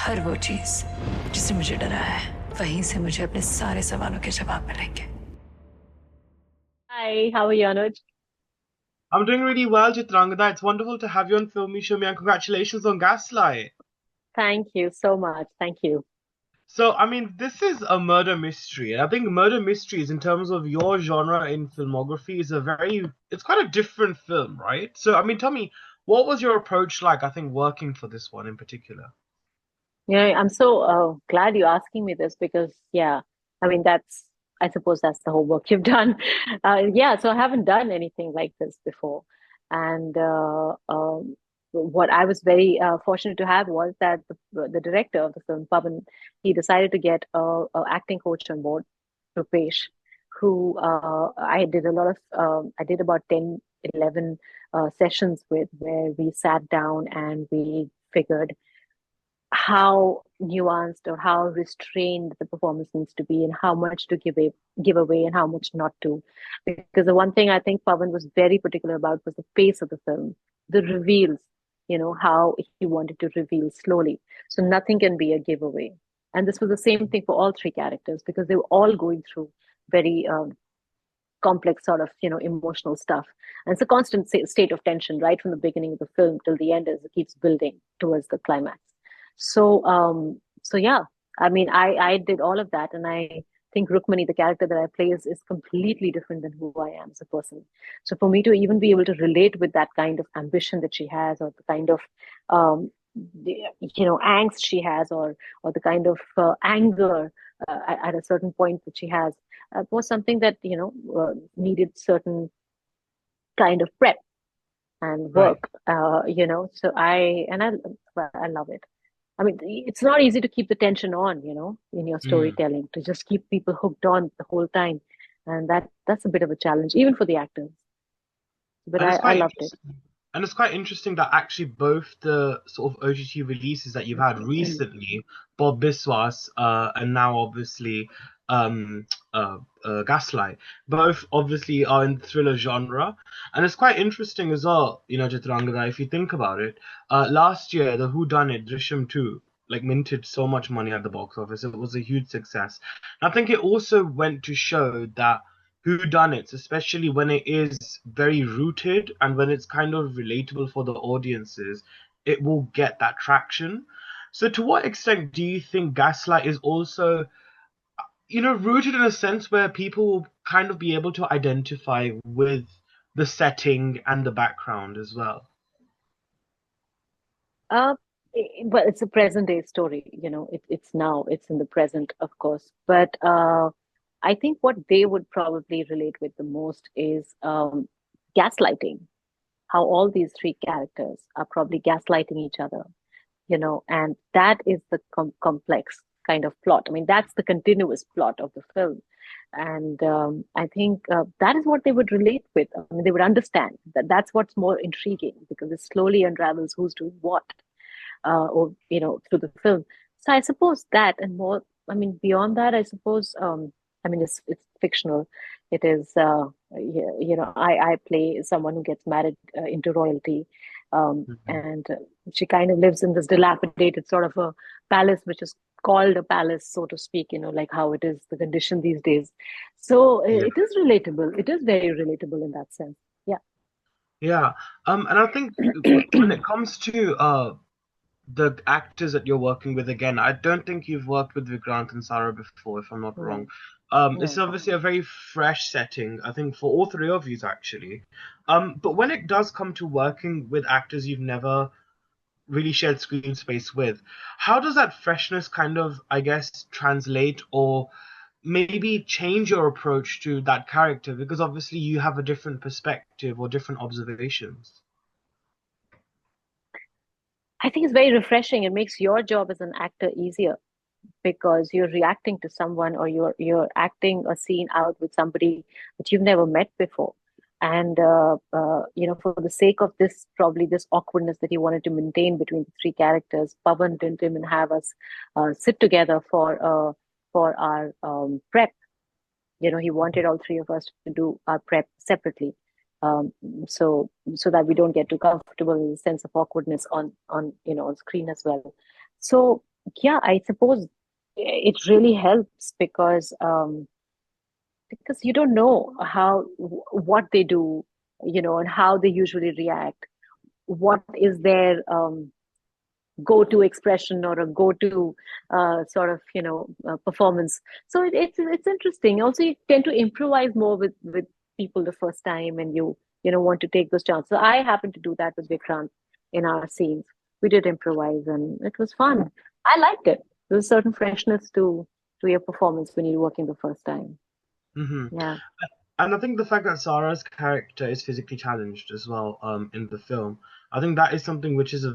हर वो चीज जिससे मुझे डराया है, वहीं से मुझे अपने सारे सवालों के जवाब मिलेंगे। Hi, how are you, Anuj? I'm doing really well, Chitrangda. It's wonderful to have you on Filme Shilmy and congratulations on Gaslight. Thank you so much. Thank you. So, I mean, this is a murder mystery, and I think murder mysteries, in terms of your genre in filmography, it's quite a different film, right? So, I mean, tell me, what was your approach like, I think, working for this one in particular? Yeah, I'm so glad you're asking me this because, yeah, I mean, I suppose that's the whole work you've done. Yeah, so I haven't done anything like this before. And what I was very fortunate to have was that the director of the film, Pawan, he decided to get a acting coach on board, Rupesh, who I did about 10, 11 sessions with, where we sat down and we figured how nuanced or how restrained the performance needs to be and how much to give away and how much not to. Because the one thing I think Pavan was very particular about was the pace of the film, the reveals, how he wanted to reveal slowly. So nothing can be a giveaway. And this was the same thing for all three characters because they were all going through very complex sort of emotional stuff, and it's a constant state of tension right from the beginning of the film till the end as it keeps building towards the climax. So yeah, I mean, I did all of that, and I think Rukmani, the character that I play, is completely different than who I am as a person. So for me to even be able to relate with that kind of ambition that she has, or the kind of um angst she has, or the kind of anger at a certain point that she has, was something that needed certain kind of prep and Right. work. So I love it. I mean, it's not easy to keep the tension on, in your Mm. storytelling, to just keep people hooked on the whole time, and that's a bit of a challenge even for the actors. But And it's I quite loved it. interesting. And it's quite interesting that actually both the sort of OTT releases that you've had recently, Bob Biswas, and now obviously um, Gaslight, both obviously are in the thriller genre. And it's quite interesting as well, Chitranga, that if you think about it, last year the whodunnit Drishyam 2 like minted so much money at the box office. It was a huge success. And I think it also went to show that whodunits, especially when it is very rooted and when it's kind of relatable for the audiences, it will get that traction. So, to what extent do you think Gaslight is also, rooted in a sense where people will kind of be able to identify with the setting and the background as well? Uh, well, it's a present day story, it's now, it's in the present, of course. But I think what they would probably relate with the most is gaslighting, how all these three characters are probably gaslighting each other, and that is the complex kind of plot. I mean, that's the continuous plot of the film. And I think that is what they would relate with. I mean, they would understand that that's what's more intriguing because it slowly unravels who's doing what, or through the film. So I suppose that, and more, I mean, beyond that, I suppose, I mean, it's fictional. It is, I play someone who gets married into royalty, Mhm. and she kind of lives in this dilapidated sort of a palace, which is called a palace, so to speak. Like how it is the condition these days. So Yeah. it is relatable. It is very relatable in that sense. Yeah. Yeah. And I think when it comes to the actors that you're working with, again, I don't think you've worked with Vikrant and Sara before, if I'm not wrong. No, It's no. obviously a very fresh setting, I think, for all three of you actually. But when it does come to working with actors you've never really shared screen space with, how does that freshness kind of, I guess, translate or maybe change your approach to that character? Because obviously you have a different perspective or different observations. I think it's very refreshing. It makes your job as an actor easier because you're reacting to someone, or you're acting a scene out with somebody that you've never met before. And for the sake of this, probably this awkwardness that he wanted to maintain between the three characters, Pavan didn't even have us sit together for our prep. He wanted all three of us to do our prep separately, um, so that we don't get too comfortable in the sense of awkwardness on on screen as well. So yeah, I suppose it really helps because you don't know what they do, and how they usually react. What is their go-to expression or a go-to sort of performance. So it's interesting. Also, you tend to improvise more with people the first time, and you want to take those chances. So I happened to do that with Vikrant in our scenes. We did improvise, and it was fun. I liked it. There's a certain freshness to your performance when you're working the first time. Hmm. Yeah. And I think the fact that Sarah's character is physically challenged as well, in the film, I think that is something which is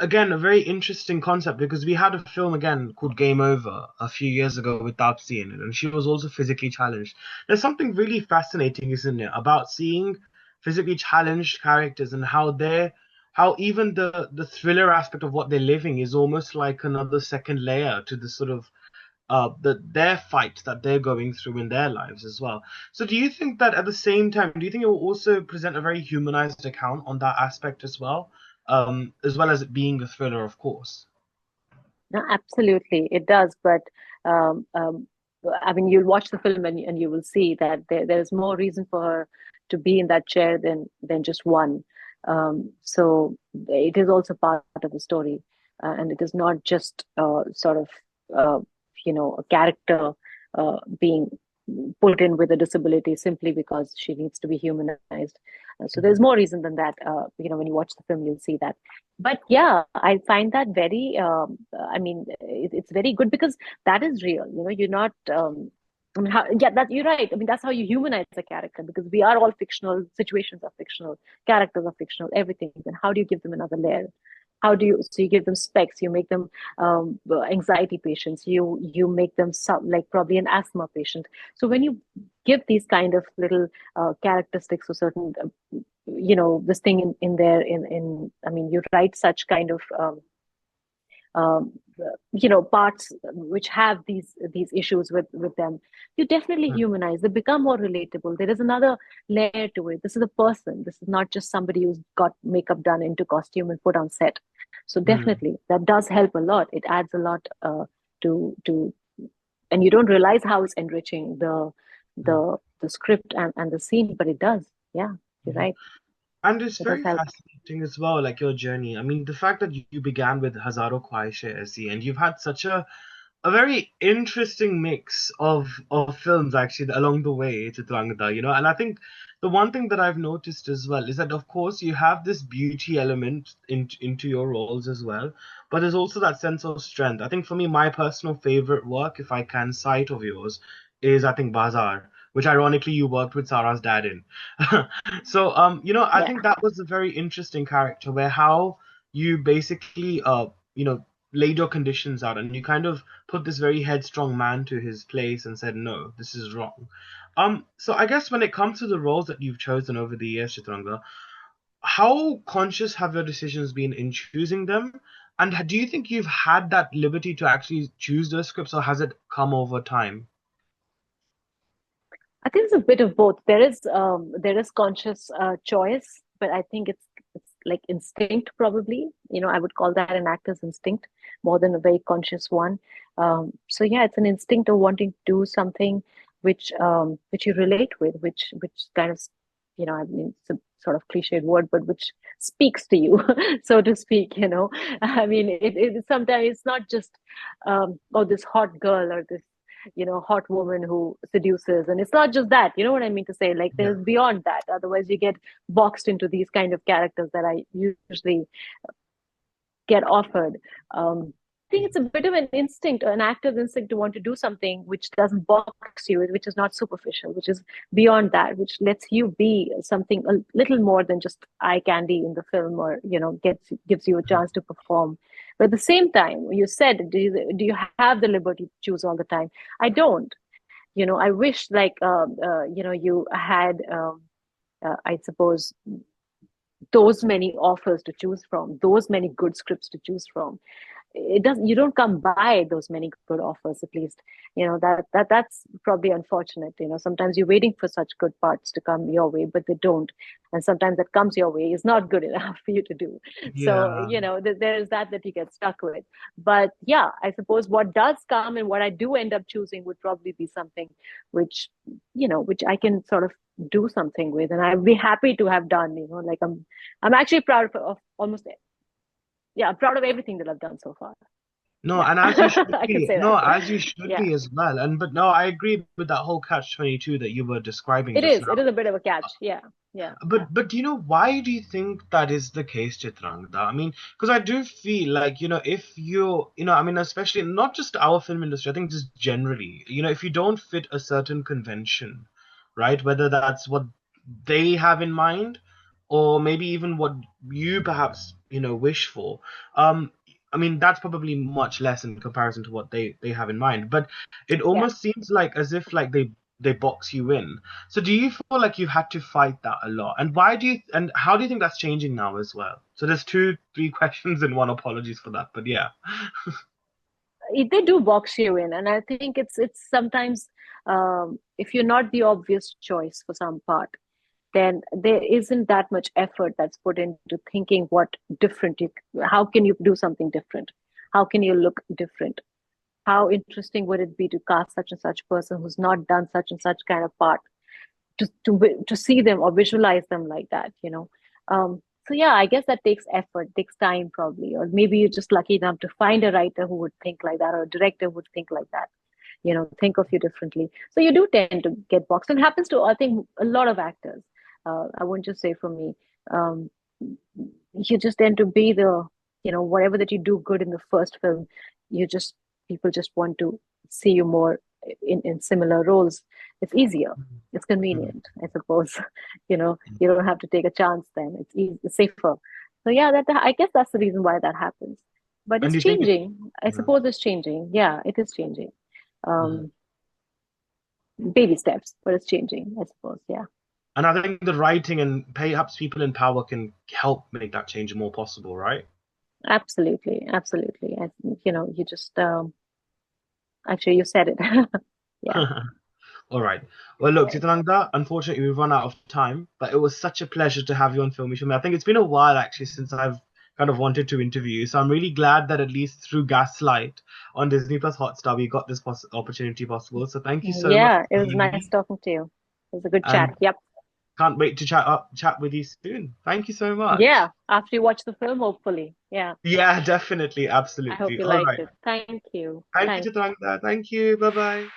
again, a very interesting concept, because we had a film again called Game Over a few years ago with Taapsee in it, and she was also physically challenged. There's something really fascinating, isn't it, about seeing physically challenged characters and how even the thriller aspect of what they're living is almost like another second layer to the sort of their fight that they're going through in their lives as well. So do you think that at the same time, do you think it will also present a very humanized account on that aspect as well as it being a thriller, of course? No, absolutely, it does. But um, um, I mean, you'll watch the film and you will see that there's more reason for her to be in that chair than just one. So it is also part of the story, and it is not just sort of a character being put in with a disability simply because she needs to be humanized. So there's Mhm. more reason than that. When you watch the film, you'll see that. But yeah, I find that very I mean, it's very good because that is real. You're not I mean, yeah, that you're right. I mean, that's how you humanize a character, because we are all fictional, situations are fictional, characters are fictional, everything. And how do you give them another layer? How do you, so you give them specs, you make them anxiety patients, you make them like probably an asthma patient. So when you give these kind of little characteristics or certain this thing in there, in I mean, you write such kind of um, parts which have these issues with them, you definitely humanize. They become more relatable. There is another layer to it. This is a person. This is not just somebody who's got makeup done into costume and put on set. So Mm. definitely that does help a lot. It adds a lot to and you don't realize how it's enriching Mm. the script and the scene, but it does. Yeah, you're Mhm. right. And it's It does very help. fascinating as well, like your journey. I mean, the fact that you began with Hazaro Khwaishein Aisi, and you've had such a very interesting mix of films actually along the way, Chitrangda, and I think the one thing that I've noticed as well is that of course you have this beauty element into your roles as well, but there's also that sense of strength. I think for me, my personal favorite work, if I can cite of yours, is I think Bazaar, which ironically you worked with Sarah's dad in. So I Yeah. think that was a very interesting character where how you basically laid your conditions out, and you kind of put this very headstrong man to his place and said, no, this is wrong. So I guess when it comes to the roles that you've chosen over the years, Chitranga, how conscious have your decisions been in choosing them? And do you think you've had that liberty to actually choose those scripts, or has it come over time? I think it's a bit of both. There is conscious choice, but I think it's like instinct probably. I would call that an actor's instinct more than a very conscious one. So yeah, it's an instinct of wanting to do something which you relate with, which kind of I mean, it's a sort of cliched word, but which speaks to you, so to speak. I mean, it sometimes it's not just oh, this hot girl or this hot woman who seduces. And it's not just that, you know what I mean to say? Like Yeah. there's beyond that. Otherwise, you get boxed into these kind of characters that I usually get offered. I think it's a bit of an instinct, an active instinct to want to do something which doesn't box you, which is not superficial, which is beyond that, which lets you be something a little more than just eye candy in the film, or gives you a chance to perform. But at the same time, you said, do you have the liberty to choose all the time? I don't. I wish like you had. I suppose those many offers to choose from, those many good scripts to choose from. it doesn't, you don't come by those many good offers, at least. That's probably unfortunate. Sometimes you're waiting for such good parts to come your way, but they don't. And sometimes that comes your way is not good enough for you to do. So, Yeah. there's that you get stuck with. But yeah, I suppose what does come and what I do end up choosing would probably be something which, which I can sort of do something with, and I'd be happy to have done. Like I'm actually proud of almost, yeah, I'm proud of everything that I've done so far. No, Yeah. and as you should I can be. say No, that. as you should Yeah. be as well. And but no, I agree with that whole catch-22 that you were describing It just is. now. It is a bit of a catch. Yeah. Yeah. But why do you think that is the case, Chitrangda? I mean, because I do feel like, if I mean, especially not just our film industry, I think just generally, if you don't fit a certain convention, right? Whether that's what they have in mind or maybe even what you perhaps, wish for. I mean, that's probably much less in comparison to what they have in mind. But it Yeah. almost seems like as if like they box you in. So do you feel like you've had to fight that a lot? And how do you think that's changing now as well? So there's three questions in one. Apologies for that, but yeah. They do box you in, and I think it's sometimes, if you're not the obvious choice for some part, then there isn't that much effort that's put into thinking what different how can you do something different, how can you look different, how interesting would it be to cast such and such person who's not done such and such kind of part, to see them or visualize them like that. So yeah, I guess that takes effort, takes time probably, or maybe you're just lucky enough to find a writer who would think like that, or a director who would think like that, think of you differently. So you do tend to get boxed. And it happens to, I think, a lot of actors. I wouldn't just say for me. Um, you just tend to be the, whatever that you do good in the first film, you just, people just want to see you more in similar roles. It's easier. It's convenient, I suppose. You don't have to take a chance then. It's safer. So yeah, I guess that's the reason why that happens. But And it's do you think it's changing. I yeah. suppose it's changing. Yeah, it is changing. Mhm. Um, Baby steps, but it's changing, I suppose. Yeah. And I think the writing and perhaps people in power can help make that change more possible, right? Absolutely, absolutely. You just actually you said it. Yeah. All right. Well, look, Right. Chitrangda, unfortunately, we've run out of time, but it was such a pleasure to have you on Filme Shilmy. I think it's been a while actually since I've kind of wanted to interview you. So I'm really glad that at least through Gaslight on Disney+Hotstar, we got this opportunity possible. So thank you so much Yeah, for it was joining nice me, talking to you. It was a good chat. and Yep. can't wait to chat with you soon. Thank you so much. Yeah. After you watch the film, hopefully. Yeah. Yeah, definitely, I hope absolutely. you All liked right. it. Thank you. Thank you, Thanks. Chitrangda. Thank you. Bye bye.